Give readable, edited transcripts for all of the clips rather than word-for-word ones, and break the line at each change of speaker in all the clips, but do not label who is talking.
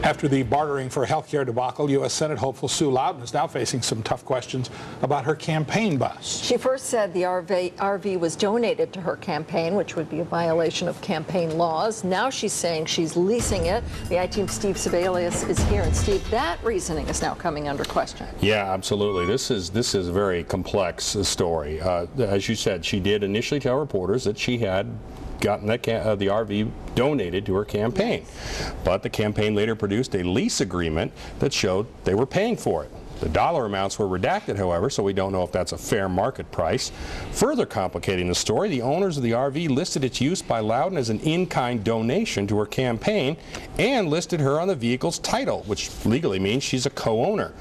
After the bartering for health care debacle, U.S. Senate hopeful Sue Lowden is now facing some tough questions about her campaign bus.
She first said the RV was donated to her campaign, which would be a violation of campaign laws. Now she's saying she's leasing it. The I-Team's Steve Sebelius is here. And Steve, that reasoning is now coming under question.
Yeah, absolutely. This is a very complex story. As you said, she did initially tell reporters that she had gotten the RV donated to her campaign. But the campaign later produced a lease agreement that showed they were paying for it. The dollar amounts were redacted, however, so we don't know if that's a fair market price. Further complicating the story, the owners of the RV listed its use by Lowden as an in-kind donation to her campaign and listed her on the vehicle's title, which legally means she's a co-owner.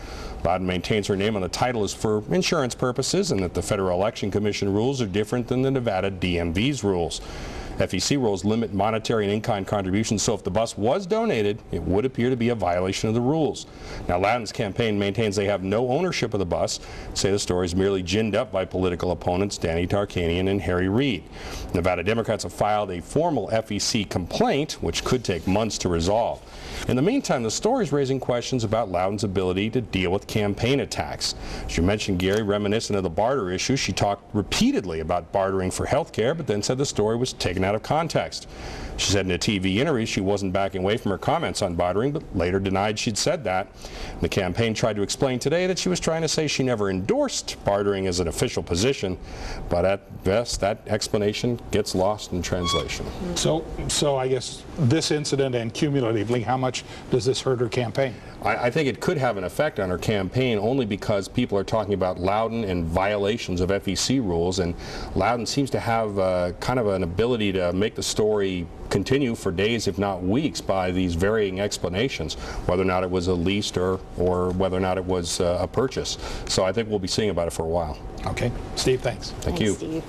Lowden maintains her name on the title is for insurance purposes and that the Federal Election Commission rules are different than the Nevada DMV's rules. FEC rules limit monetary and in-kind contributions, so if the bus was donated, it would appear to be a violation of the rules. Now, Lowden's campaign maintains they have no ownership of the bus, say the story is merely ginned up by political opponents Danny Tarkanian and Harry Reid. Nevada Democrats have filed a formal FEC complaint, which could take months to resolve. In the meantime, the story is raising questions about Lowden's ability to deal with campaign attacks. As you mentioned, Gary, reminiscent of the barter issue, she talked repeatedly about bartering for health care, but then said the story was taken out of context. She said in a TV interview she wasn't backing away from her comments on bartering, but later denied she'd said that. The campaign tried to explain today that she was trying to say she never endorsed bartering as an official position, but at best that explanation gets lost in translation.
So I guess this incident and cumulatively, how much does this hurt her campaign?
I think it could have an effect on her campaign only because people are talking about Lowden and violations of FEC rules, and Lowden seems to have kind of an ability to make the story continue for days, if not weeks, by these varying explanations, whether or not it was a lease or whether or not it was a purchase. So I think we'll be seeing about it for a while.
Okay. Steve, thanks.
Thank you.
Steve.